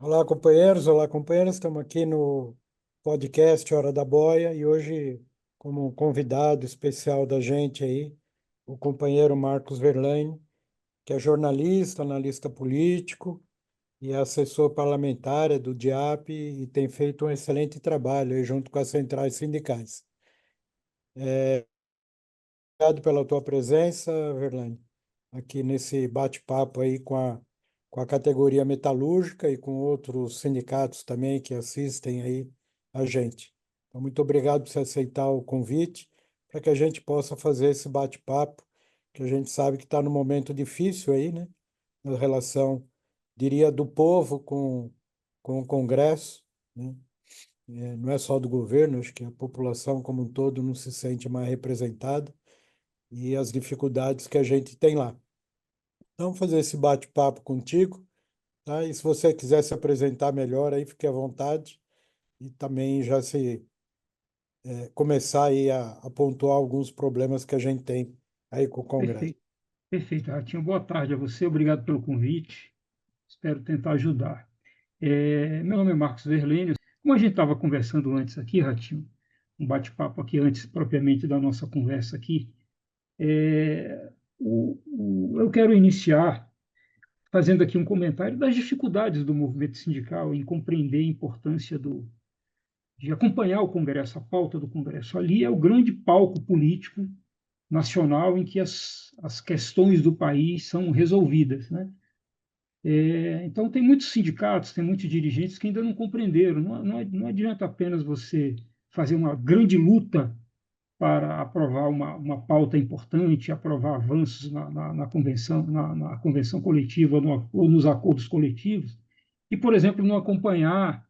Olá, companheiros. Estamos aqui no podcast Hora da Boia e hoje, como convidado especial da gente aí, o companheiro Marcos Verlaine, que é jornalista, analista político e assessor parlamentar do DIAP e tem feito um excelente trabalho aí junto com as centrais sindicais. Obrigado pela tua presença, Verlaine, aqui nesse bate-papo aí com a categoria metalúrgica e com outros sindicatos também que assistem aí a gente. Então, muito obrigado por você aceitar o convite para que a gente possa fazer esse bate-papo, que a gente sabe que está num momento difícil aí, né? Na relação, diria, do povo com o Congresso, né? Não é só do governo, acho que a população como um todo não se sente mais representada e as dificuldades que a gente tem lá. Então, fazer esse bate-papo contigo, tá? E se você quiser se apresentar melhor, aí fique à vontade e também já se começar aí a pontuar alguns problemas que a gente tem aí com o Congresso. Perfeito, perfeito, Ratinho. Boa tarde a você, obrigado pelo convite. Espero tentar ajudar. Meu nome é Marcos Verlênio. Como a gente estava conversando antes aqui, Ratinho, um bate-papo aqui antes propriamente da nossa conversa aqui, é, eu quero iniciar fazendo aqui um comentário das dificuldades do movimento sindical em compreender a importância de acompanhar o Congresso, a pauta do Congresso. Ali é o grande palco político nacional em que as questões do país são resolvidas, né? Então, tem muitos sindicatos, tem muitos dirigentes que ainda não compreenderam. Não adianta apenas você fazer uma grande luta para aprovar uma pauta importante, aprovar avanços na convenção coletiva ou nos acordos coletivos, e, por exemplo, não acompanhar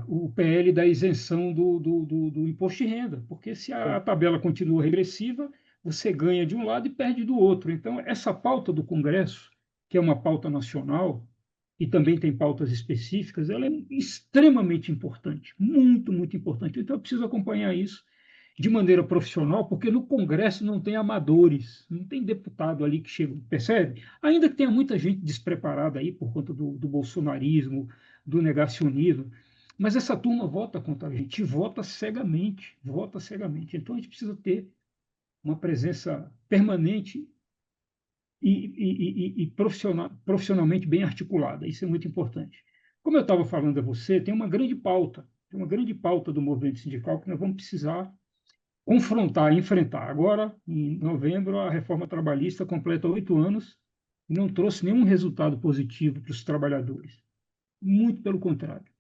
o PL da isenção do imposto de renda, porque se a tabela continua regressiva, você ganha de um lado e perde do outro. Então, essa pauta do Congresso, que é uma pauta nacional, e também tem pautas específicas, ela é extremamente importante, muito, muito importante. Então, eu preciso acompanhar isso de maneira profissional, porque no Congresso não tem amadores, não tem deputado ali que chega, percebe? Ainda que tenha muita gente despreparada aí por conta do bolsonarismo, do negacionismo, mas essa turma vota contra a gente, vota cegamente, vota cegamente. Então a gente precisa ter uma presença permanente e profissionalmente bem articulada. Isso é muito importante. Como eu estava falando a você, tem uma grande pauta do movimento sindical que nós vamos precisar confrontar, enfrentar. Agora, em novembro, a reforma trabalhista completa 8 anos e não trouxe nenhum resultado positivo para os trabalhadores. Muito pelo contrário.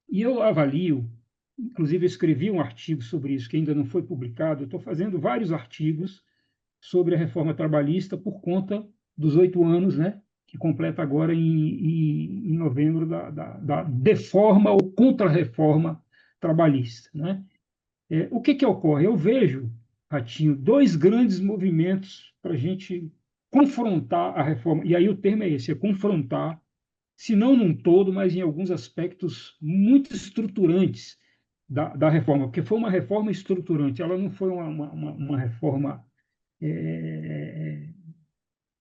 E eu avalio, inclusive eu escrevi um artigo sobre isso que ainda não foi publicado. Eu estou fazendo vários artigos sobre a reforma trabalhista por conta dos 8 anos, né, que completa agora em novembro da deforma ou contra-reforma trabalhista. Né? O que ocorre? Eu vejo, Ratinho, dois grandes movimentos para a gente confrontar a reforma. E aí o termo é esse, é confrontar, se não num todo, mas em alguns aspectos muito estruturantes da reforma, porque foi uma reforma estruturante, ela não foi uma reforma é,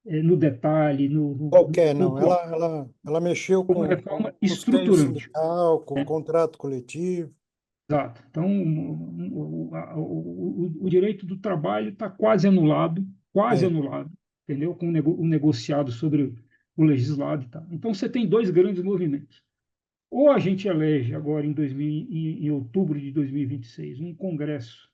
no detalhe, no Qualquer, não. pontual, Ela mexeu foi uma reforma com o seio estruturante. sindical, com o Né? contrato coletivo. Exato. Então, o direito do trabalho está quase É, anulado, entendeu? Com o negociado sobre o legislado e tal. Então, você tem dois grandes movimentos. Ou a gente elege agora em outubro de 2026 um Congresso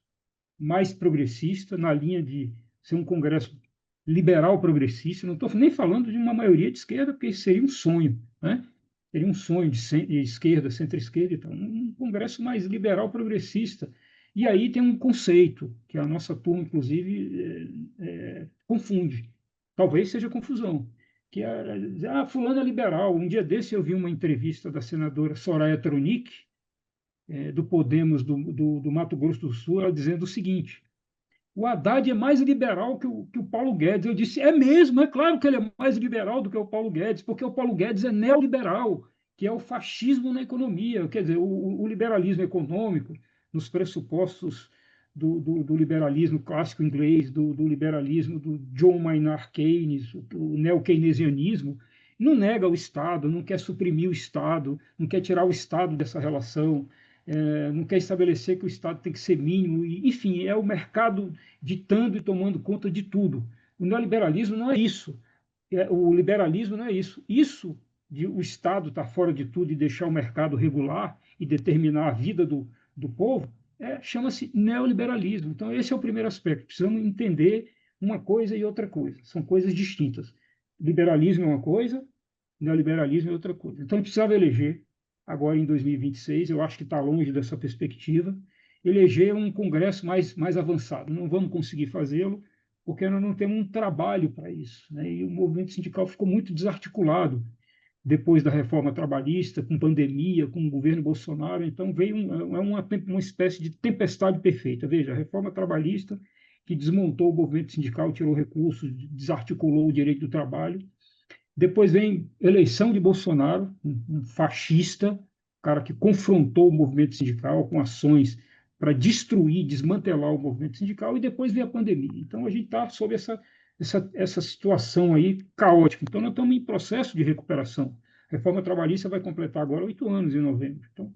mais progressista, na linha de ser um Congresso liberal progressista. Não estou nem falando de uma maioria de esquerda, porque isso seria um sonho, né? Seria um sonho de esquerda, centro-esquerda, então, um Congresso mais liberal progressista. E aí tem um conceito que a nossa turma, inclusive, confunde. Talvez seja confusão. Que fulano é liberal. Um dia desse eu vi uma entrevista da senadora Soraya Tronic, do Podemos do Mato Grosso do Sul, ela dizendo o seguinte: o Haddad é mais liberal que o Paulo Guedes. Eu disse, é mesmo, é claro que ele é mais liberal do que o Paulo Guedes, porque o Paulo Guedes é neoliberal, que é o fascismo na economia, quer dizer, o liberalismo econômico, nos pressupostos do liberalismo clássico inglês, do liberalismo do John Maynard Keynes, o neo-keynesianismo, não nega o Estado, não quer suprimir o Estado, não quer tirar o Estado dessa relação, não quer estabelecer que o Estado tem que ser mínimo, enfim, é o mercado ditando e tomando conta de tudo. O neoliberalismo não é isso. O liberalismo não é isso. Isso de o Estado estar fora de tudo e deixar o mercado regular e determinar a vida do povo, chama-se neoliberalismo. Então, esse é o primeiro aspecto. Precisamos entender uma coisa e outra coisa. São coisas distintas. Liberalismo é uma coisa, neoliberalismo é outra coisa. Então, precisava eleger, agora em 2026, eu acho que está longe dessa perspectiva, eleger um Congresso mais avançado. Não vamos conseguir fazê-lo, porque nós não temos um trabalho para isso. Né? E o movimento sindical ficou muito desarticulado depois da reforma trabalhista, com pandemia, com o governo Bolsonaro. Então, veio uma espécie de tempestade perfeita. Veja, a reforma trabalhista, que desmontou o movimento sindical, tirou recursos, desarticulou o direito do trabalho. Depois vem eleição de Bolsonaro, um fascista, cara que confrontou o movimento sindical com ações para destruir, desmantelar o movimento sindical, e depois vem a pandemia. Então, a gente está sob essa situação aí caótica. Então, nós estamos em processo de recuperação. A reforma trabalhista vai completar agora 8 anos em novembro. Então,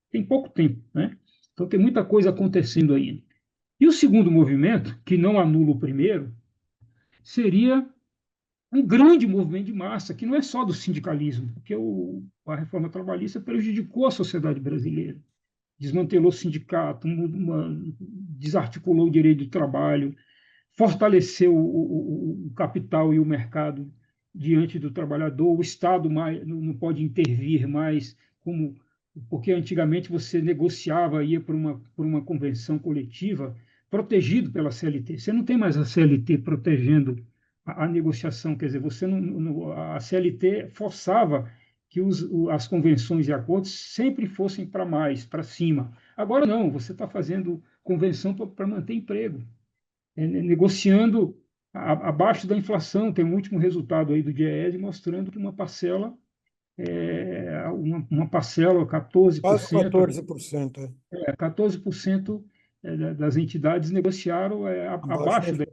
tem pouco tempo, né? Então, tem muita coisa acontecendo ainda. E o segundo movimento, que não anula o primeiro, seria um grande movimento de massa, que não é só do sindicalismo, porque a reforma trabalhista prejudicou a sociedade brasileira, desmantelou o sindicato, desarticulou o direito do trabalho, fortaleceu o capital e o mercado diante do trabalhador, o Estado não pode intervir mais, porque antigamente você negociava, ia por uma convenção coletiva, protegido pela CLT. Você não tem mais a CLT protegendo a negociação, quer dizer, a CLT forçava que as convenções e acordos sempre fossem para mais, para cima. Agora não, você está fazendo convenção para manter emprego, negociando abaixo da inflação. Tem um último resultado aí do DIEESE mostrando que uma parcela, Quase 14%, 14%, 14% das entidades negociaram abaixo da abaixo da.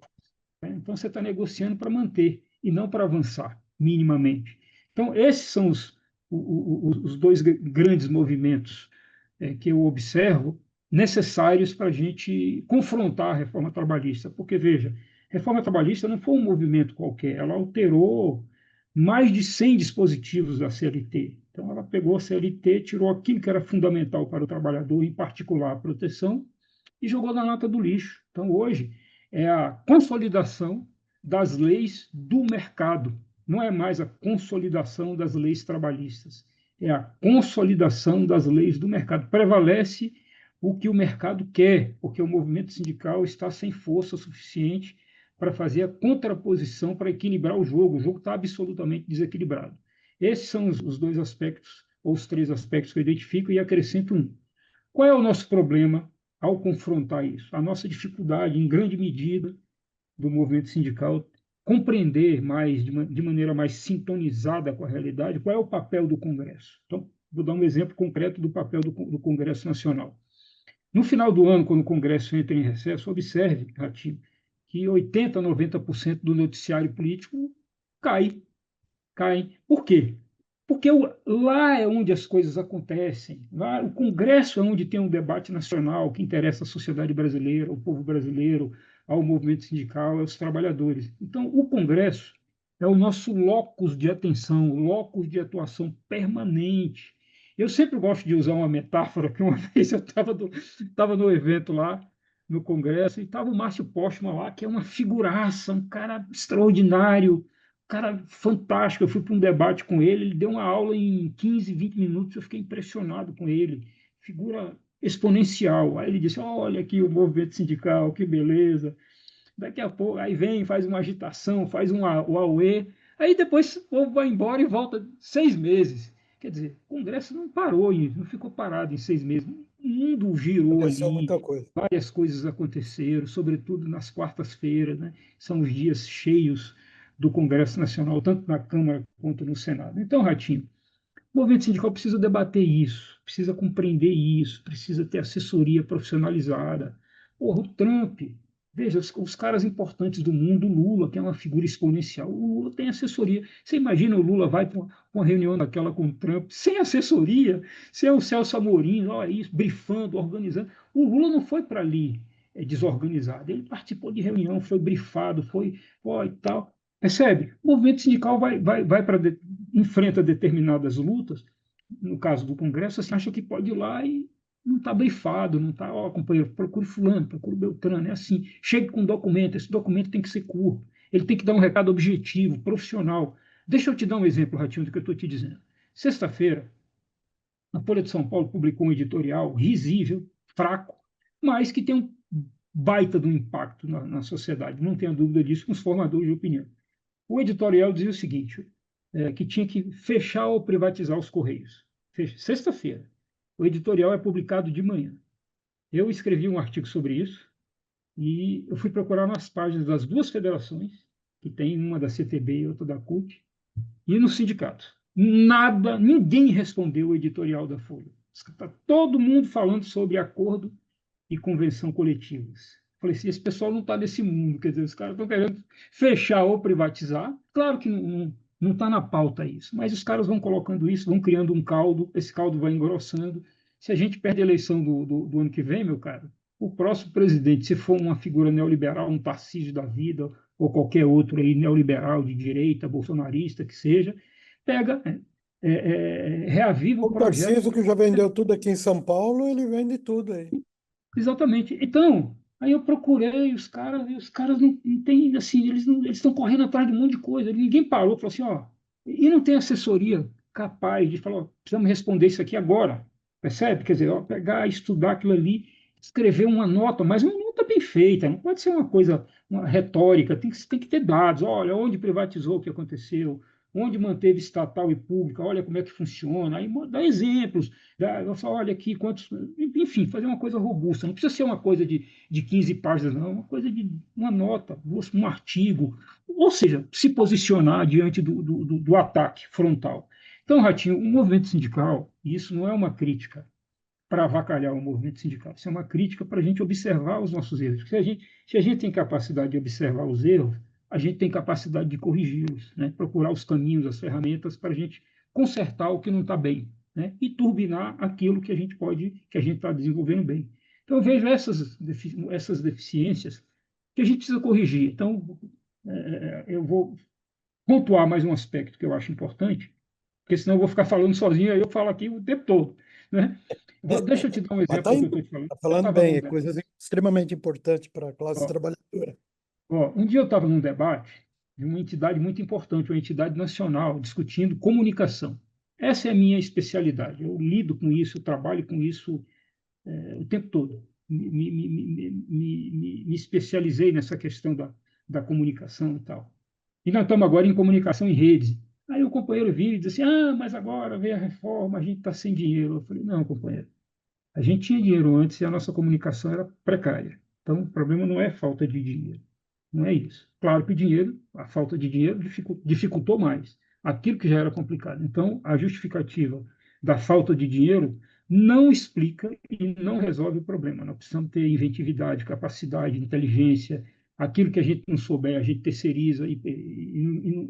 Então, você está negociando para manter e não para avançar, minimamente. Então, esses são os dois grandes movimentos que eu observo necessários para a gente confrontar a reforma trabalhista. Porque, veja, a reforma trabalhista não foi um movimento qualquer, ela alterou mais de 100 dispositivos da CLT. Então, ela pegou a CLT, tirou aquilo que era fundamental para o trabalhador, em particular a proteção, e jogou na lata do lixo. Então, hoje, é a consolidação das leis do mercado, não é mais a consolidação das leis trabalhistas, é a consolidação das leis do mercado. Prevalece o que o mercado quer, porque o movimento sindical está sem força suficiente para fazer a contraposição, para equilibrar o jogo. O jogo está absolutamente desequilibrado. Esses são os dois aspectos, ou os três aspectos que eu identifico, e acrescento um. Qual é o nosso problema ao confrontar isso? A nossa dificuldade, em grande medida, do movimento sindical compreender mais, de maneira mais sintonizada com a realidade, qual é o papel do Congresso. Então, vou dar um exemplo concreto do papel do Congresso Nacional. No final do ano, quando o Congresso entra em recesso, observe, Ratinho, que 80% a 90% do noticiário político cai. Cai. Por quê? Porque lá é onde as coisas acontecem. Lá, o Congresso é onde tem um debate nacional que interessa à sociedade brasileira, ao povo brasileiro, ao movimento sindical, aos trabalhadores. Então, o Congresso é o nosso locus de atenção, locus de atuação permanente. Eu sempre gosto de usar uma metáfora, que uma vez eu estava no evento lá, no Congresso, e estava o Márcio Postman lá, que é uma figuraça, um cara extraordinário, cara fantástico. Eu fui para um debate com ele, ele deu uma aula em 15, 20 minutos, eu fiquei impressionado com ele. Figura exponencial. Aí ele disse: olha aqui o movimento sindical, que beleza. Daqui a pouco, aí vem, faz uma agitação, faz o auê, aí depois o povo vai embora e volta 6 meses. Quer dizer, o Congresso não parou, não ficou parado em 6 meses. O mundo girou aconteceu ali, muita coisa. várias coisas aconteceram, sobretudo nas quartas-feiras, né? São os dias cheios do Congresso Nacional, tanto na Câmara quanto no Senado. Então, Ratinho, o movimento sindical precisa debater isso, precisa compreender isso, precisa ter assessoria profissionalizada. Porra, o Trump Veja, os caras importantes do mundo, o Lula, que é uma figura exponencial, o Lula tem assessoria. Você imagina o Lula vai para uma reunião daquela com o Trump, sem assessoria, sem o Celso Amorim, olha isso, brifando, organizando. O Lula não foi para ali desorganizado, ele participou de reunião, foi brifado, foi ó, e tal. Percebe? O movimento sindical vai para enfrenta determinadas lutas, no caso do Congresso, você acha que pode ir lá e não está brifado, não está, ó, companheiro, procure fulano, procure Beltrano, é assim, chegue com um documento, esse documento tem que ser curto, ele tem que dar um recado objetivo, profissional. Deixa eu te dar um exemplo, Ratinho, do que eu estou te dizendo. Sexta-feira, a Folha de São Paulo publicou um editorial risível, fraco, mas que tem um baita do impacto na sociedade, não tenha dúvida disso, com os formadores de opinião. O editorial dizia o seguinte, que tinha que fechar ou privatizar os Correios. Sexta-feira. O editorial é publicado de manhã. Eu escrevi um artigo sobre isso e eu fui procurar nas páginas das duas federações, que tem uma da CTB e outra da CUT, e no sindicato. Nada, ninguém respondeu o editorial da Folha. Está todo mundo falando sobre acordo e convenção coletivas. Falei assim, esse pessoal não está nesse mundo, quer dizer, os caras estão querendo fechar ou privatizar. Claro que não está na pauta isso, mas os caras vão colocando isso, vão criando um caldo, esse caldo vai engrossando. Se a gente perde a eleição do ano que vem, meu cara, o próximo presidente, se for uma figura neoliberal, um Tarcísio da vida, ou qualquer outro aí neoliberal de direita, bolsonarista, que seja, pega, reaviva o O projeto. Tarcísio, que já vendeu tudo aqui em São Paulo, ele vende tudo aí. Exatamente. Então, aí eu procurei os caras, e os caras não têm, assim, eles estão correndo atrás de um monte de coisa. Ninguém parou, falou assim, ó, e não tem assessoria capaz de falar, ó, precisamos responder isso aqui agora. Percebe? Quer dizer, ó, pegar, estudar aquilo ali, escrever uma nota, mas uma nota bem feita, não pode ser uma coisa, uma retórica, tem que ter dados. Olha, onde privatizou o que aconteceu, onde manteve estatal e pública, olha como é que funciona, aí dá exemplos, eu falo, olha aqui, quantos. Enfim, fazer uma coisa robusta. Não precisa ser uma coisa de 15 páginas, não, uma coisa de uma nota, um artigo. Ou seja, se posicionar diante do ataque frontal. Então, Ratinho, o movimento sindical, e isso não é uma crítica para avacalhar o movimento sindical, isso é uma crítica para a gente observar os nossos erros. Se a gente tem capacidade de observar os erros, a gente tem capacidade de corrigi-los, né? Procurar os caminhos, as ferramentas para a gente consertar o que não está bem, né? E turbinar aquilo que a gente pode, que a gente está desenvolvendo bem. Então, eu vejo essas deficiências que a gente precisa corrigir. Então, eu vou pontuar mais um aspecto que eu acho importante, porque senão eu vou ficar falando sozinho, aí eu falo aqui o tempo todo, né? Deixa eu te dar um Mas exemplo do que eu estou te falando. tá Eu falando estava bem, num é debate. coisa extremamente importante para a classe Ó, trabalhadora. um dia eu estava num debate de uma entidade muito importante, uma entidade nacional, discutindo comunicação. Essa é a minha especialidade. Eu lido com isso, eu trabalho com isso o tempo todo. Me especializei nessa questão da comunicação e tal. E nós estamos agora em comunicação em rede. Aí o companheiro vira e diz assim: ah, mas agora veio a reforma, a gente está sem dinheiro. Eu falei: não, companheiro, a gente tinha dinheiro antes e a nossa comunicação era precária. Então, o problema não é falta de dinheiro. Não é isso. Claro que o dinheiro, a falta de dinheiro dificultou mais aquilo que já era complicado. Então, a justificativa da falta de dinheiro não explica e não resolve o problema. Nós precisamos ter inventividade, capacidade, inteligência. Aquilo que a gente não souber, a gente terceiriza e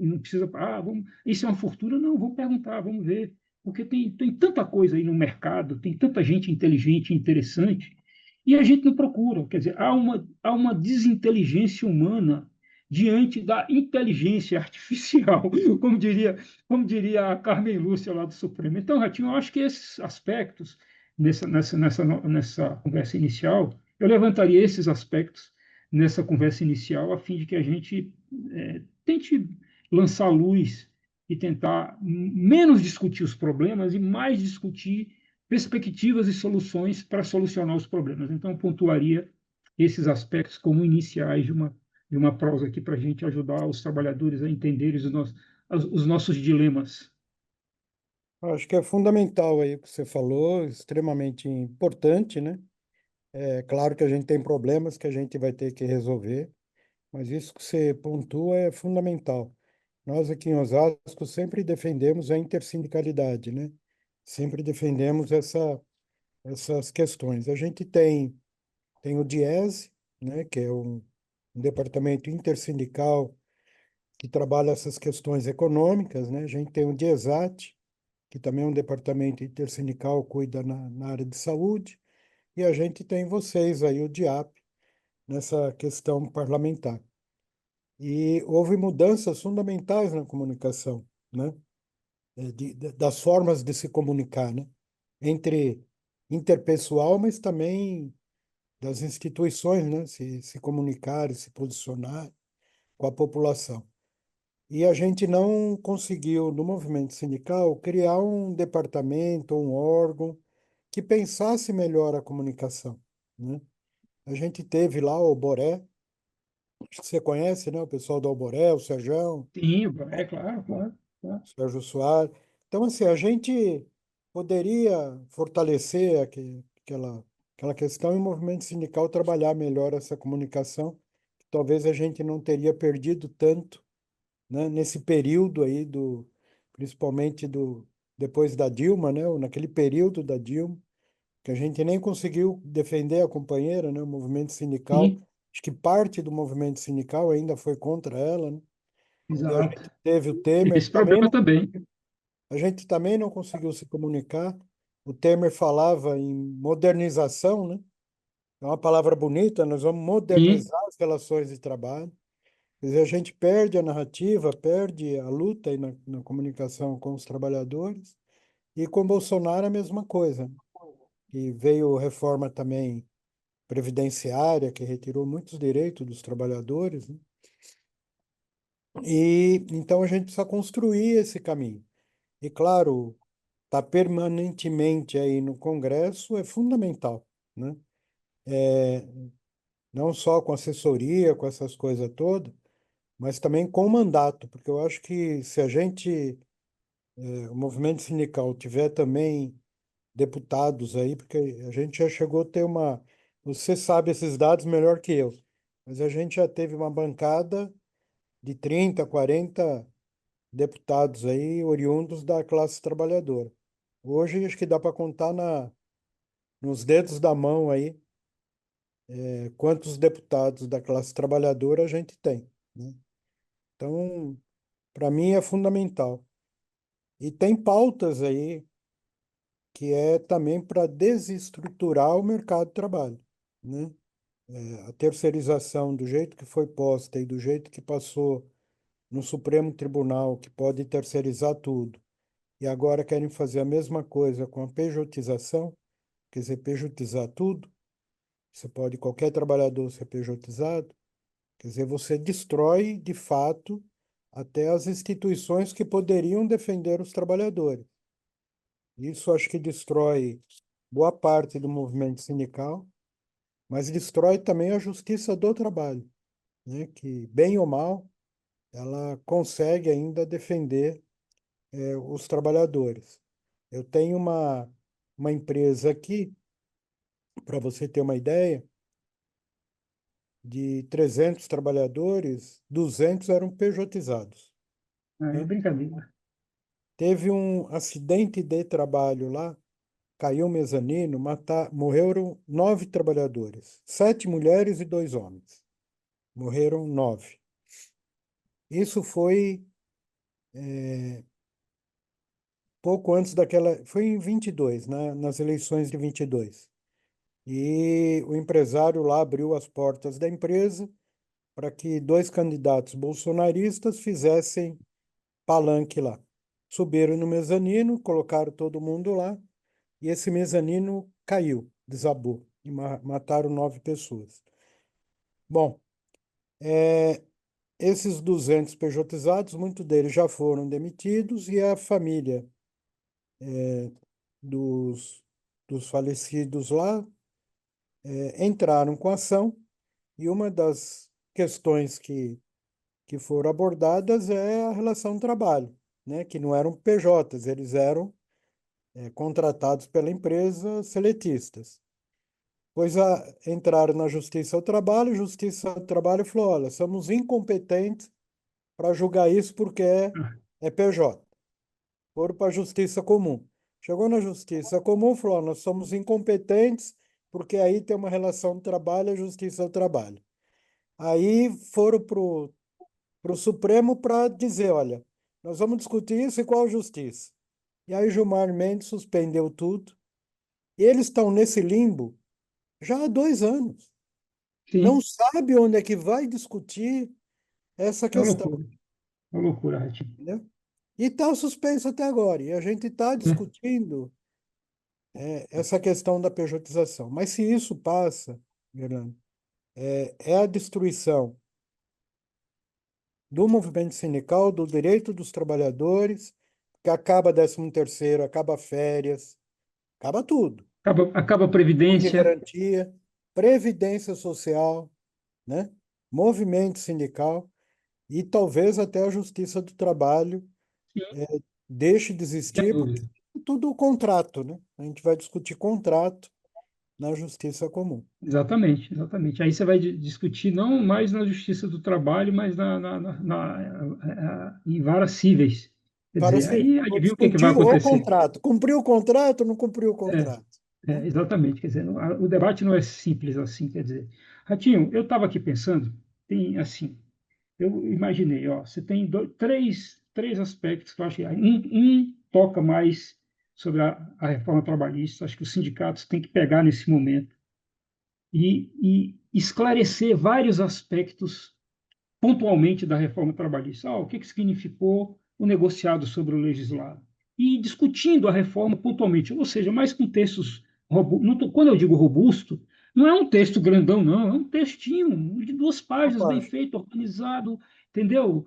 não precisa. Ah, isso é uma fortuna? Não, vamos perguntar, vamos ver. Porque tem tanta coisa aí no mercado, tem tanta gente inteligente e interessante e a gente não procura. Quer dizer, há uma desinteligência humana diante da inteligência artificial, como diria a Carmen Lúcia lá do Supremo. Então, Ratinho, eu acho que esses aspectos, nessa conversa inicial, eu levantaria esses aspectos nessa conversa inicial, a fim de que a gente tente lançar luz e tentar menos discutir os problemas e mais discutir perspectivas e soluções para solucionar os problemas. Então, eu pontuaria esses aspectos como iniciais de uma prosa aqui para a gente ajudar os trabalhadores a entenderem os nossos dilemas. Acho que é fundamental aí o que você falou, extremamente importante, né? É claro que a gente tem problemas que a gente vai ter que resolver, mas isso que você pontua é fundamental. Nós aqui em Osasco sempre defendemos a intersindicalidade, né? Sempre defendemos essas questões. A gente tem o DIESE, né? Que é um departamento intersindical que trabalha essas questões econômicas, né? A gente tem o DIESAT, que também é um departamento intersindical, cuida na área de saúde, e a gente tem vocês aí, o DIAP, nessa questão parlamentar. E houve mudanças fundamentais na comunicação, né? Das formas de se comunicar, né? Entre interpessoal, mas também das instituições, né? Se comunicar e se posicionar com a população. E a gente não conseguiu, no movimento sindical, criar um departamento, um órgão que pensasse melhor a comunicação, né? A gente teve lá o Boré, acho que você conhece, né? O pessoal do Alboré, o Serjão, Sim, é claro, claro, claro. Sérgio Soares. Então, assim, a gente poderia fortalecer aquela questão e o movimento sindical trabalhar melhor essa comunicação. Talvez a gente não teria perdido tanto, né, nesse período aí principalmente depois da Dilma, né, ou naquele período da Dilma, que a gente nem conseguiu defender a companheira, né, o movimento sindical. Sim, Acho que parte do movimento sindical ainda foi contra ela, né? E a exato. gente teve o Teve Temer esse também. problema também. A gente também não conseguiu se comunicar. O Temer falava em modernização, né? É uma palavra bonita, nós vamos Sim, modernizar as relações de trabalho. Quer dizer, a gente perde a narrativa, perde a luta aí na comunicação com os trabalhadores. E com Bolsonaro a mesma coisa. E veio reforma também previdenciária, que retirou muitos direitos dos trabalhadores, né? E então a gente precisa construir esse caminho. E claro, estar permanentemente aí no Congresso é fundamental, né? Não só com assessoria, com essas coisas todas, mas também com o mandato, porque eu acho que se a gente, o movimento sindical, tiver também deputados aí, porque a gente já chegou a ter você sabe esses dados melhor que eu, mas a gente já teve uma bancada de 30, 40 deputados aí, oriundos da classe trabalhadora. Hoje, acho que dá para contar nos dedos da mão aí, quantos deputados da classe trabalhadora a gente tem, né? Então, para mim é fundamental. E tem pautas aí que é também para desestruturar o mercado de trabalho, né? A terceirização do jeito que foi posta e do jeito que passou no Supremo Tribunal, que pode terceirizar tudo, e agora querem fazer a mesma coisa com a pejotização, quer dizer, pejotizar tudo. Você pode, qualquer trabalhador ser pejotizado. Quer dizer, você destrói, de fato, até as instituições que poderiam defender os trabalhadores. Isso acho que destrói boa parte do movimento sindical, mas destrói também a justiça do trabalho, né? Que, bem ou mal, ela consegue ainda defender os trabalhadores. Eu tenho uma empresa aqui, para você ter uma ideia, de 300 trabalhadores, 200 eram pejotizados, é né? brincadeira. Teve um acidente de trabalho lá, caiu um mezanino, morreram 9 trabalhadores, 7 mulheres e 2 homens. Morreram 9. Isso foi pouco antes foi em 22, né, nas eleições de 22. E o empresário lá abriu as portas da empresa para que 2 candidatos bolsonaristas fizessem palanque lá. Subiram no mezanino, colocaram todo mundo lá, e esse mezanino caiu, desabou, e mataram 9 pessoas. Bom, esses 200 pejotizados, muitos deles já foram demitidos, e a família dos, dos falecidos lá entraram com ação, e uma das questões que foram abordadas é a relação trabalho, né? Que não eram PJs, eles eram contratados pela empresa, seletistas. Pois entraram na a Justiça do Trabalho falou, olha, somos incompetentes para julgar isso porque é PJ. Foram para a Justiça Comum. Chegou na Justiça Comum, falou, nós somos incompetentes porque aí tem uma relação de trabalho, a Justiça do Trabalho. Aí foram para o Supremo para dizer, olha, nós vamos discutir isso e qual justiça. E aí Gilmar Mendes suspendeu tudo. E eles estão nesse limbo já há 2 anos. Não Sim, sabe onde é que vai discutir essa é uma questão, loucura. É uma loucura, Ratinho. entendeu? E está suspenso até agora. E a gente está É, discutindo essa questão da pejotização. Mas se isso passa, Fernando, é a destruição do movimento sindical, do direito dos trabalhadores, que acaba 13º, acaba férias, acaba tudo. acaba a Fundo de Previdência. garantia, previdência social, né? Movimento sindical e talvez até a Justiça do Trabalho Sim, deixe de sem existir, porque dúvida. é tudo contrato, né? A gente vai discutir contrato na Justiça Comum. Exatamente, exatamente. Aí você vai discutir não mais na Justiça do Trabalho, mas em varas cíveis. Quer Para dizer, se aí vou adivinha o que vai discutir o acontecer? contrato. Cumpriu o contrato, não cumpriu o contrato, né? Exatamente. Quer dizer, o debate não é simples assim. Quer dizer, Ratinho, eu estava aqui pensando, tem assim, eu imaginei, ó, você tem três aspectos que eu acho que um toca mais sobre a reforma trabalhista. Acho que os sindicatos têm que pegar nesse momento e esclarecer vários aspectos pontualmente da reforma trabalhista. O que significou o negociado sobre o legislado? E discutindo a reforma pontualmente, ou seja, mais com textos robustos. Quando eu digo robusto, não é um texto grandão, não, é um textinho de 2 páginas, bem Rapaz, feito, organizado, entendeu?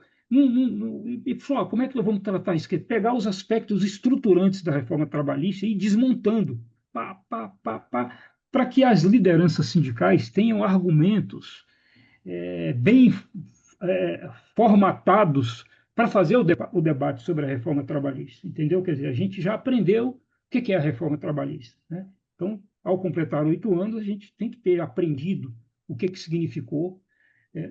E falar, como é que nós vamos tratar isso? Que é pegar os aspectos estruturantes da reforma trabalhista e ir desmontando, pá, pá, pá, pá, para que as lideranças sindicais tenham argumentos bem formatados para fazer o debate sobre a reforma trabalhista, entendeu? Quer dizer, a gente já aprendeu o que é a reforma trabalhista, né? Então, ao completar 8 anos, a gente tem que ter aprendido o que significou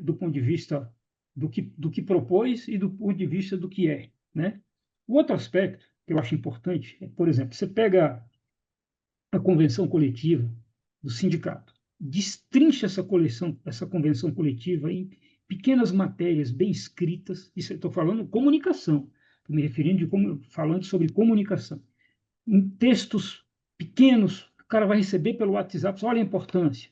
do ponto de vista do que propôs e do ponto de vista do que é, né? O outro aspecto que eu acho importante é, por exemplo, você pega a convenção coletiva do sindicato. Destrincha essa convenção coletiva em pequenas matérias bem escritas. Isso eu estou falando comunicação, estou me referindo falando sobre comunicação. Em textos pequenos, o cara vai receber pelo WhatsApp, olha a importância.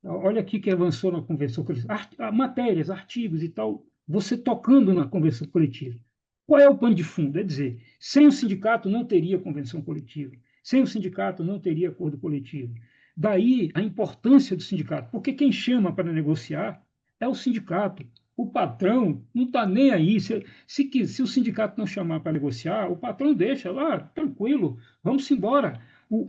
Olha aqui que avançou na convenção coletiva. Matérias, artigos e tal, você tocando na convenção coletiva. Qual é o pano de fundo? É dizer, sem o sindicato não teria convenção coletiva. Sem o sindicato não teria acordo coletivo. Daí a importância do sindicato, porque quem chama para negociar é o sindicato. O patrão não está nem aí. Se o sindicato não chamar para negociar, o patrão deixa lá, tranquilo, vamos embora.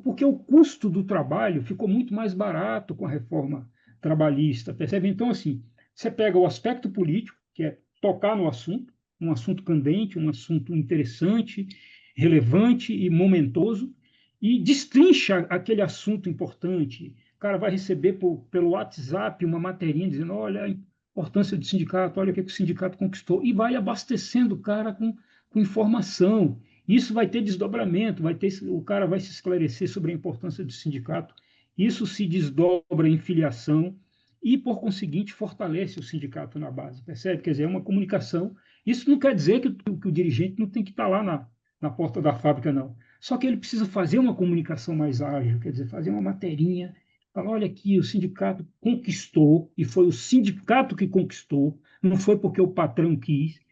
Porque o custo do trabalho ficou muito mais barato com a reforma trabalhista, percebe? Então, assim, você pega o aspecto político, que é tocar no assunto, um assunto candente, um assunto interessante, relevante e momentoso, e destrincha aquele assunto importante. O cara vai receber pelo WhatsApp uma materinha dizendo: olha a importância do sindicato, olha o que o sindicato conquistou, e vai abastecendo o cara com informação. Isso vai ter desdobramento, o cara vai se esclarecer sobre a importância do sindicato. Isso se desdobra em filiação e, por conseguinte, fortalece o sindicato na base, percebe? Quer dizer, é uma comunicação. Isso não quer dizer que o dirigente não tem que estar lá na porta da fábrica, não. Só que ele precisa fazer uma comunicação mais ágil, quer dizer, fazer uma materinha. Falar, olha aqui, o sindicato conquistou, e foi o sindicato que conquistou, não foi porque o patrão quis,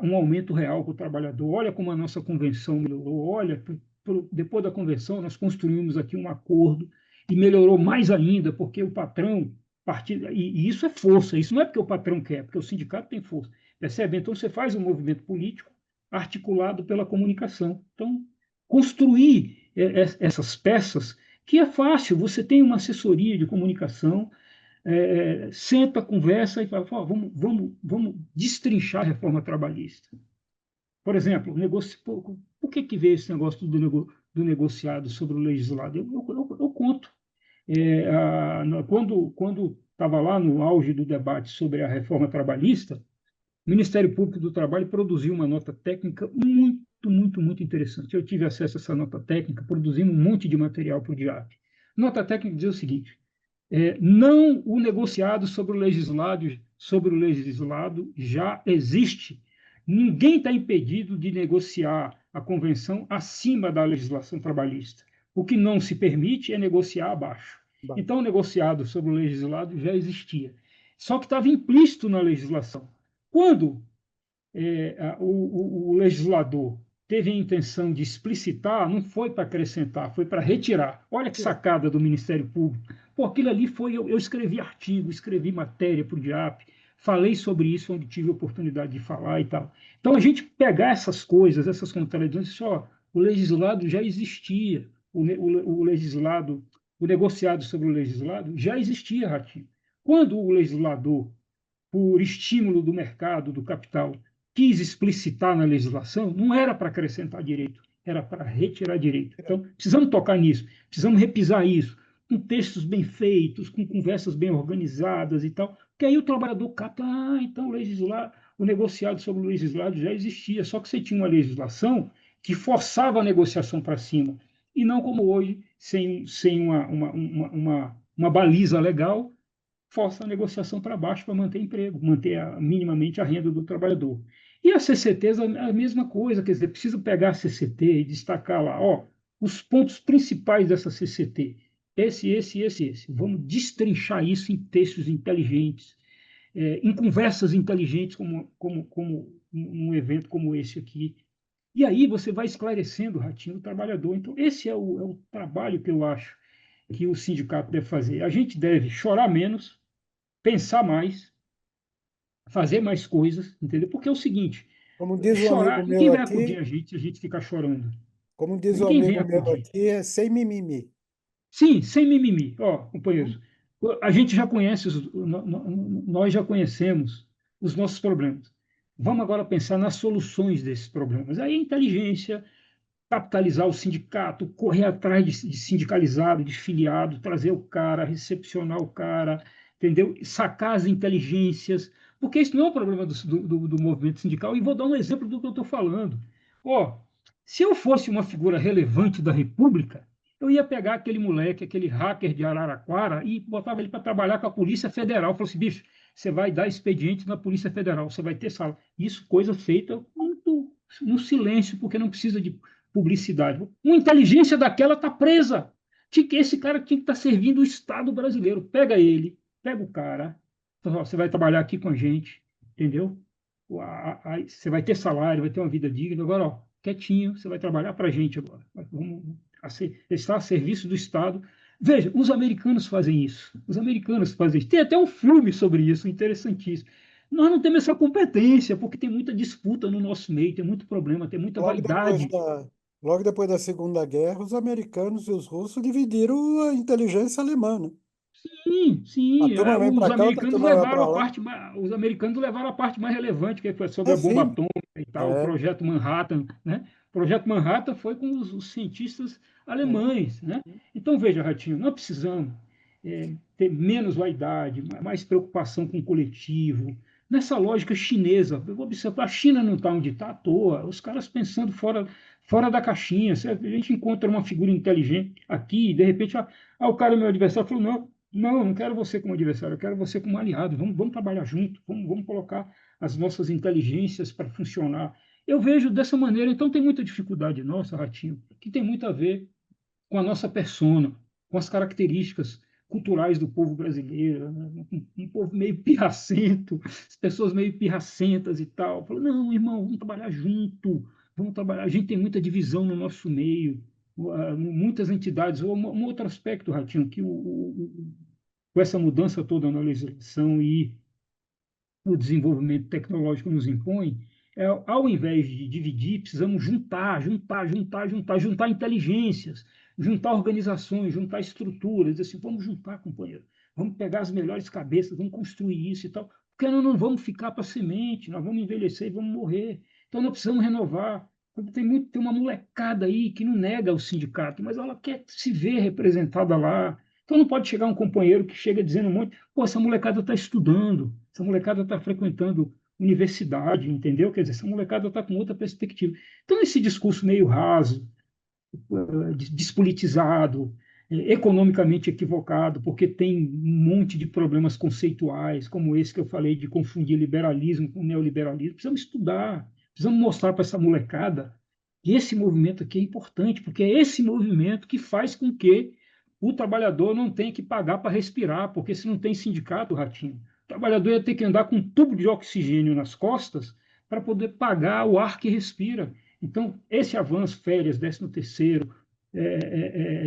um aumento real para o trabalhador. Olha como a nossa convenção melhorou. Olha, depois da convenção, nós construímos aqui um acordo e melhorou mais ainda, porque o patrão, e isso é força, isso não é porque o patrão quer, porque o sindicato tem força. Percebe? Então, você faz um movimento político articulado pela comunicação. Então, construir essas peças, que é fácil, você tem uma assessoria de comunicação, senta, conversa e fala: vamos destrinchar a reforma trabalhista. Por exemplo, por que veio esse negócio do negociado sobre o legislado? Eu conto. Quando estava lá no auge do debate sobre a reforma trabalhista, o Ministério Público do Trabalho produziu uma nota técnica muito, muito, muito interessante. Eu tive acesso a essa nota técnica, produzindo um monte de material para o DIAP. Nota técnica dizia o seguinte: Não o negociado sobre o legislado já existe. Ninguém está impedido de negociar a convenção acima da legislação trabalhista. O que não se permite é negociar abaixo. Bom, Então, o negociado sobre o legislado já existia. Só que estava implícito na legislação. Quando o legislador teve a intenção de explicitar, não foi para acrescentar, foi para retirar. Olha que tirar. sacada do Ministério Público. Pô, aquilo ali foi. Eu escrevi artigo, escrevi matéria para o DIAP, falei sobre isso onde tive a oportunidade de falar e tal. Então, a gente pegar essas coisas, essas contradições, só o legislado já existia, o legislado, o negociado sobre o legislado já existia, Ratinho. Quando o legislador por estímulo do mercado, do capital, quis explicitar na legislação, não era para acrescentar direito, era para retirar direito. Então, precisamos tocar nisso, precisamos repisar isso, com textos bem feitos, com conversas bem organizadas e tal, que aí o trabalhador capta, então o negociado sobre o legislado já existia, só que você tinha uma legislação que forçava a negociação para cima, e não como hoje, sem uma baliza legal, força a negociação para baixo para manter emprego, manter minimamente a renda do trabalhador. E a CCTs a mesma coisa, quer dizer, precisa pegar a CCT e destacar lá, ó, os pontos principais dessa CCT, esse. Vamos destrinchar isso em textos inteligentes, em conversas inteligentes, como um evento como esse aqui. E aí você vai esclarecendo, Ratinho, o trabalhador. Então, esse é o trabalho que eu acho que o sindicato deve fazer. A gente deve chorar menos, pensar mais, fazer mais coisas, entendeu? Porque é o seguinte, Como diz um amigo chorar, meu ninguém vai acudir aqui, a gente se a gente ficar chorando. como diz um Ninguém vem amigo meu acudir. aqui, é sem mimimi. Sim, sem mimimi. Ó, companheiros, a gente já conhece, nós já conhecemos os nossos problemas. Vamos agora pensar nas soluções desses problemas. Aí a inteligência, capitalizar o sindicato, correr atrás de sindicalizado, de filiado, trazer o cara, recepcionar o cara, entendeu? Sacar as inteligências, porque isso não é um problema do movimento sindical. E vou dar um exemplo do que eu estou falando. Ó, se eu fosse uma figura relevante da República, eu ia pegar aquele moleque, aquele hacker de Araraquara e botava ele para trabalhar com a Polícia Federal. Falei assim, bicho, você vai dar expediente na Polícia Federal, você vai ter sala. Isso, coisa feita muito no silêncio, porque não precisa de publicidade. Uma inteligência daquela está presa. Esse cara tinha que estar servindo o Estado brasileiro. Pega ele, pega o cara, você vai trabalhar aqui com a gente, entendeu? Você vai ter salário, vai ter uma vida digna. Agora, ó, quietinho, você vai trabalhar para a gente agora. Vamos estar a serviço do Estado. Veja, os americanos fazem isso. Os americanos fazem isso. Tem até um filme sobre isso, interessantíssimo. Nós não temos essa competência, porque tem muita disputa no nosso meio, tem muito problema, tem muita Logo depois vaidade. da, logo depois da Segunda Guerra, os americanos e os russos dividiram a inteligência alemã, né? Sim, A sim. turma vem para cá, outra turma vai para lá. Os americanos levaram a parte mais relevante, que foi sobre É a bomba sim, atômica e tal, o é, Projeto Manhattan, né? O Projeto Manhattan foi com os cientistas é. alemães, né? Então, veja, Ratinho, nós precisamos ter menos vaidade, mais preocupação com o coletivo, nessa lógica chinesa. Eu vou observar, a China não está onde está à toa, os caras pensando fora da caixinha. Certo? A gente encontra uma figura inteligente aqui, e de repente, o cara, meu adversário, falou, não quero você como adversário, eu quero você como aliado. Vamos trabalhar junto, vamos colocar as nossas inteligências para funcionar. Eu vejo dessa maneira, então tem muita dificuldade nossa, Ratinho, que tem muito a ver com a nossa persona, com as características culturais do povo brasileiro, né? Um povo meio pirracento, as pessoas meio pirracentas e tal. Falou, não, irmão, vamos trabalhar junto, vamos trabalhar. A gente tem muita divisão no nosso meio, muitas entidades. Um outro aspecto, Ratinho, que com essa mudança toda na legislação e o desenvolvimento tecnológico nos impõe, ao invés de dividir, precisamos juntar inteligências, juntar organizações, juntar estruturas, assim, vamos juntar, companheiro, vamos pegar as melhores cabeças, vamos construir isso e tal, porque nós não vamos ficar para semente, nós vamos envelhecer e vamos morrer. Então nós precisamos renovar. Tem uma molecada aí que não nega o sindicato, mas ela quer se ver representada lá. Então não pode chegar um companheiro que chega dizendo um monte, pô, essa molecada está estudando, essa molecada está frequentando universidade, entendeu? Quer dizer, essa molecada está com outra perspectiva. Então, esse discurso meio raso, despolitizado, economicamente equivocado, porque tem um monte de problemas conceituais, como esse que eu falei, de confundir liberalismo com neoliberalismo. Precisamos estudar, precisamos mostrar para essa molecada que esse movimento aqui é importante, porque é esse movimento que faz com que o trabalhador não tenha que pagar para respirar, porque se não tem sindicato, Ratinho, o trabalhador ia ter que andar com um tubo de oxigênio nas costas para poder pagar o ar que respira. Então, esse avanço, férias, 13º,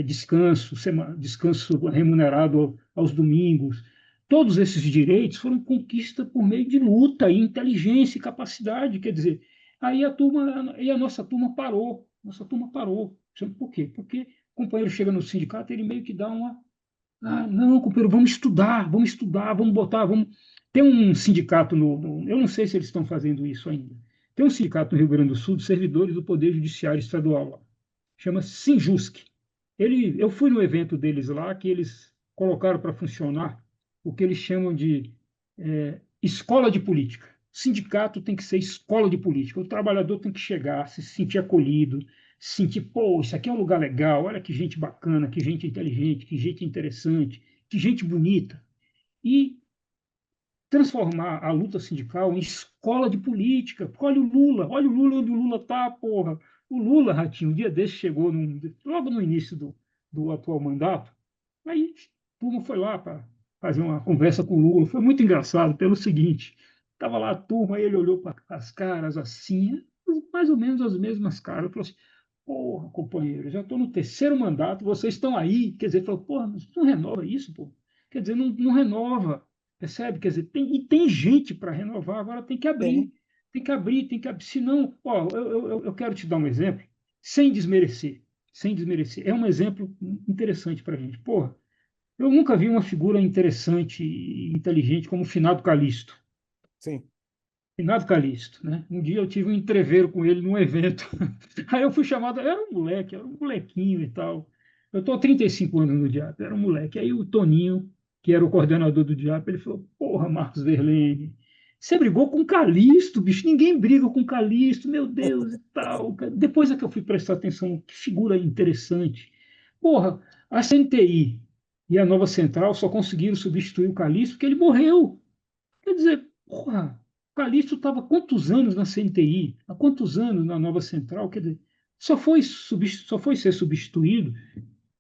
descanso, descanso remunerado aos domingos, todos esses direitos foram conquista por meio de luta, e inteligência e capacidade. Quer dizer, aí a nossa turma parou. Nossa turma parou. Por quê? Porque o companheiro chega no sindicato, ele meio que dá uma. Ah, não, companheiro, vamos estudar, vamos botar, vamos. Tem um sindicato eu não sei se eles estão fazendo isso ainda. Tem um sindicato no Rio Grande do Sul de servidores do Poder Judiciário Estadual lá, chama Sinjusc. Eu fui no evento deles lá, que eles colocaram para funcionar o que eles chamam de escola de política. Sindicato tem que ser escola de política. O trabalhador tem que chegar, se sentir acolhido, se sentir, pô, isso aqui é um lugar legal, olha que gente bacana, que gente inteligente, que gente interessante, que gente bonita. E transformar a luta sindical em escola de política. Olha o Lula onde o Lula está, porra. O Lula, Ratinho, um dia desse chegou, logo no início do atual mandato, aí a turma foi lá para fazer uma conversa com o Lula. Foi muito engraçado, pelo seguinte, estava lá a turma, aí ele olhou para as caras assim, mais ou menos as mesmas caras, falou assim, porra, companheiro, já estou no 3º mandato, vocês estão aí, quer dizer, falou, porra, não renova isso, pô. Quer dizer, não renova. Percebe? Quer dizer, tem gente para renovar, agora tem que Tem, abrir, tem que abrir, tem que abrir. Senão, ó, eu quero te dar um exemplo, sem desmerecer, sem desmerecer. É um exemplo interessante para a gente. Porra, eu nunca vi uma figura interessante e inteligente como o Finado Calixto. sim. Finado Calixto, né? Um dia eu tive um entreveiro com ele num evento. Aí eu fui chamado, era um molequinho e tal. Eu estou há 35 anos no Diabo, era um moleque. Aí o Toninho, que era o coordenador do Diabo, ele falou: Porra, Marcos Verlene, você brigou com Calixto, bicho. Ninguém briga com Calixto, meu Deus e tal. Depois é que eu fui prestar atenção, que figura interessante. Porra, a CNTI e a Nova Central só conseguiram substituir o Calixto porque ele morreu. Quer dizer, porra, o Calixto estava há quantos anos na CNTI? Há quantos anos na Nova Central? Quer dizer, só foi ser substituído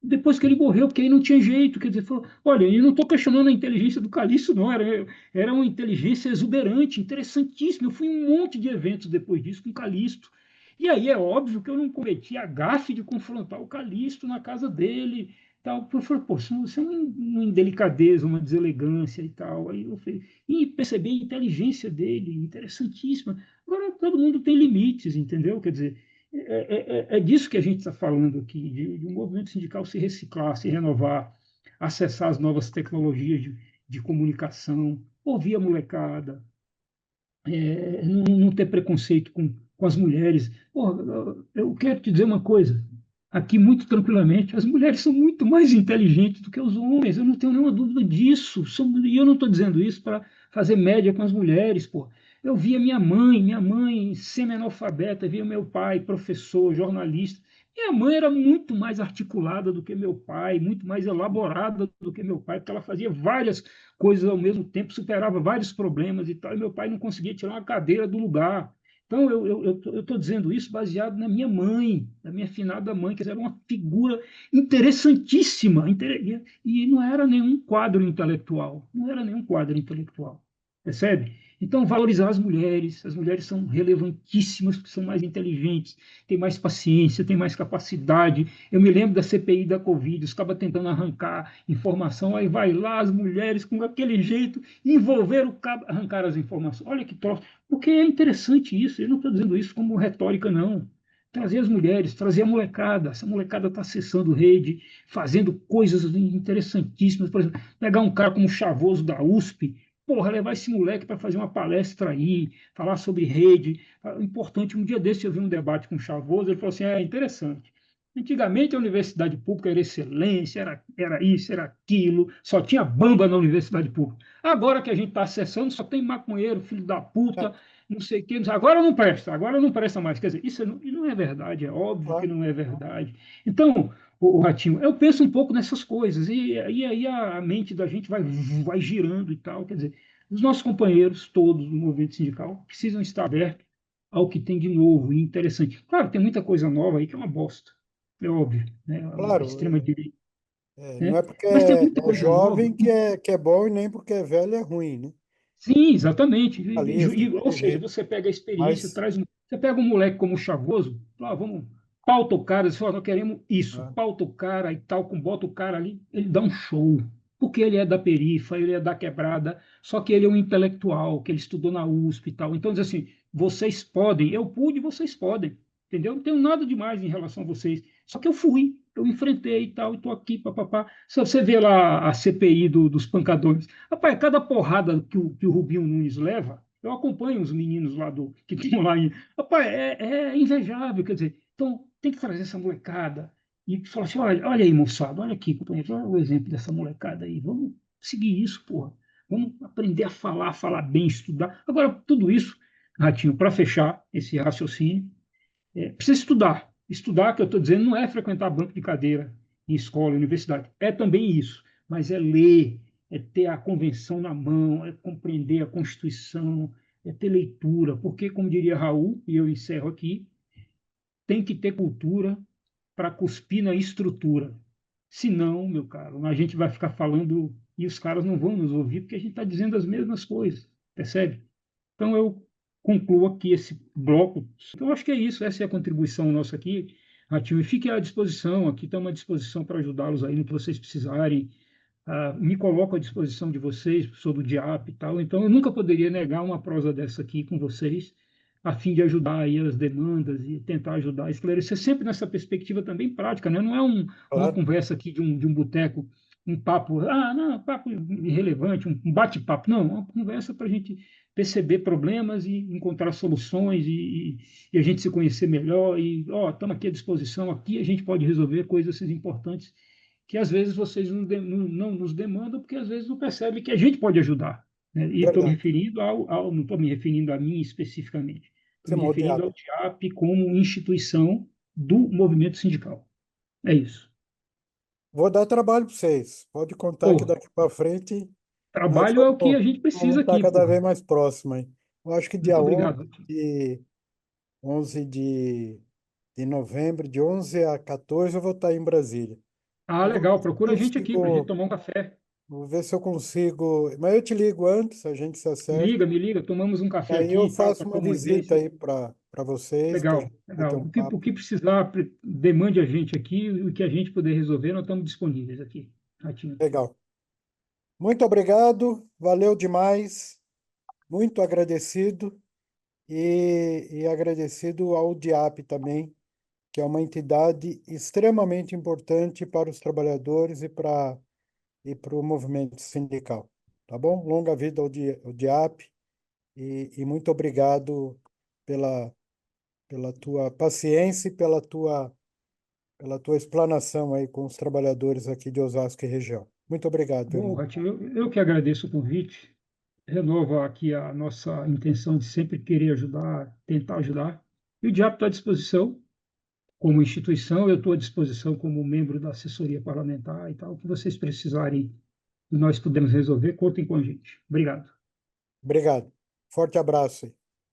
depois que ele morreu, porque aí não tinha jeito. Quer dizer, falou, olha, eu não estou questionando a inteligência do Calixto, não. Era uma inteligência exuberante, interessantíssima. Eu fui em um monte de eventos depois disso com o Calixto. E aí é óbvio que eu não cometi a gafe de confrontar o Calixto na casa dele. Tal. Eu falei, pô, isso é uma indelicadeza, uma deselegância e tal. Aí eu falei, e percebi a inteligência dele, interessantíssima. Agora, todo mundo tem limites, entendeu? Quer dizer, é disso que a gente está falando aqui, de um movimento sindical se reciclar, se renovar, acessar as novas tecnologias de comunicação, ouvir a molecada, não ter preconceito com as mulheres. Porra, eu quero te dizer uma coisa, aqui muito tranquilamente, as mulheres são muito mais inteligentes do que os homens, eu não tenho nenhuma dúvida disso. E eu não estou dizendo isso para fazer média com as mulheres, pô. Eu via minha mãe semi-analfabeta, via meu pai, professor, jornalista. Minha mãe era muito mais articulada do que meu pai, muito mais elaborada do que meu pai, porque ela fazia várias coisas ao mesmo tempo, superava vários problemas e tal, e meu pai não conseguia tirar uma cadeira do lugar. Então, eu estou dizendo isso baseado na minha mãe, na minha finada mãe, que era uma figura interessantíssima, e não era nenhum quadro intelectual, não era nenhum quadro intelectual, percebe? Então, valorizar as mulheres são relevantíssimas, porque são mais inteligentes, têm mais paciência, têm mais capacidade. Eu me lembro da CPI da Covid, os cabas tentando arrancar informação, aí vai lá as mulheres com aquele jeito, envolver o cabo, arrancar as informações. Olha que troço, porque é interessante isso, eu não estou dizendo isso como retórica, não. Trazer as mulheres, trazer a molecada, essa molecada está acessando rede, fazendo coisas interessantíssimas, por exemplo, pegar um cara como o Chavoso da USP, porra, levar esse moleque para fazer uma palestra aí, falar sobre rede. Importante, um dia desse eu vi um debate com o Chavoso, ele falou assim: é interessante. Antigamente a universidade pública era excelência, era isso, era aquilo, só tinha bamba na universidade pública. Agora que a gente está acessando, só tem maconheiro, filho da É, puta, não sei o quê. Agora não presta mais. Quer dizer, isso não é verdade, é óbvio que claro. não é verdade. Então, o Ratinho, eu penso um pouco nessas coisas, e aí a mente da gente vai girando e tal. Quer dizer, os nossos companheiros, todos do movimento sindical, precisam estar abertos ao que tem de novo e interessante. Claro, tem muita coisa nova aí que é uma bosta, é óbvio, né? A Claro, extrema-direita, não né? é porque Mas tem muita é coisa nova. jovem que é bom e nem porque é velho é ruim, né? Sim, exatamente. Realista, Ou seja, inteligente, você pega a experiência, mas traz um. Você pega um moleque como o Chavoso, fala, vamos, pauta o cara, você fala, nós queremos isso, ah, pauta o cara e tal, bota o cara ali, ele dá um show. Porque ele é da perifa, ele é da quebrada, só que ele é um intelectual, que ele estudou na USP e tal. Então, diz assim, vocês podem, eu pude, vocês podem. Entendeu? Não tenho nada demais em relação a vocês. Só que eu fui, eu enfrentei e tal, e estou aqui, papapá. Se você vê lá a CPI dos pancadores, rapaz, cada porrada que o Rubinho Nunes leva, eu acompanho os meninos lá que estão lá. Rapaz, é invejável, quer dizer, então tem que trazer essa molecada e falar assim: olha aí, moçada, olha aqui, companheiro, olha o exemplo dessa molecada aí, vamos seguir isso, porra. Vamos aprender a falar bem, estudar. Agora, tudo isso, Ratinho, para fechar esse raciocínio, precisa estudar. Estudar, que eu estou dizendo, não é frequentar banco de cadeira em escola, universidade. É também isso, mas é ler, é ter a convenção na mão, é compreender a Constituição, é ter leitura, porque, como diria Raul, e eu encerro aqui, tem que ter cultura para cuspir na estrutura. Senão, meu caro, a gente vai ficar falando e os caras não vão nos ouvir porque a gente está dizendo as mesmas coisas, percebe? Então, eu concluo aqui esse bloco. Então, eu acho que é isso, essa é a contribuição nossa aqui, Ratinho. E fique à disposição, aqui estamos à disposição para ajudá-los aí no que vocês precisarem. Me coloco à disposição de vocês, sou do DIAP e tal. Então, eu nunca poderia negar uma prosa dessa aqui com vocês, a fim de ajudar aí as demandas e tentar ajudar a esclarecer, sempre nessa perspectiva também prática, né? Não é uma claro, conversa aqui de um boteco, um papo, não, papo irrelevante, um bate-papo. Não, uma conversa para a gente perceber problemas e encontrar soluções e a gente se conhecer melhor e, estamos aqui à disposição, aqui a gente pode resolver coisas importantes que às vezes vocês não nos demandam, porque às vezes não percebem que a gente pode ajudar. Né? E estou me verdade. referindo não estou me referindo a mim especificamente, estou Você é me referindo moldeado. ao TIAP como instituição do movimento sindical. É isso. Vou dar trabalho para vocês. Pode contar que Porra, daqui para frente nós trabalho é o que a gente vamos precisa estar aqui, cada porra. vez mais próximos aí. Eu acho que dia Muito obrigado. 11 de novembro, de 11 a 14, eu vou estar em Brasília. Ah, Eu vou ver legal. se eu Procura a gente aqui para a gente consigo, tomar um café. vou ver se eu consigo, mas eu te ligo antes, a gente se acerta. Me liga, tomamos um café Aí aqui eu e tal, faço uma trocamos uma ideia. visita aí para vocês, para a Legal, gente bater legal. um O papo. que precisar, demande a gente aqui, o que a gente puder resolver, nós estamos disponíveis aqui, Ratinho. Legal. Muito obrigado, valeu demais, muito agradecido e agradecido ao DIAP também, que é uma entidade extremamente importante para os trabalhadores e para o movimento sindical. Tá bom? Longa vida ao DIAP e muito obrigado pela tua paciência e pela tua explanação aí com os trabalhadores aqui de Osasco e região. Muito obrigado, Bom, Verlin. Ratinho, eu que agradeço o convite, renovo aqui a nossa intenção de sempre querer ajudar, tentar ajudar, e o Diabo está à disposição como instituição, eu estou à disposição como membro da assessoria parlamentar e tal, o que vocês precisarem e nós podemos resolver, contem com a gente. Obrigado. Obrigado. Forte abraço aí.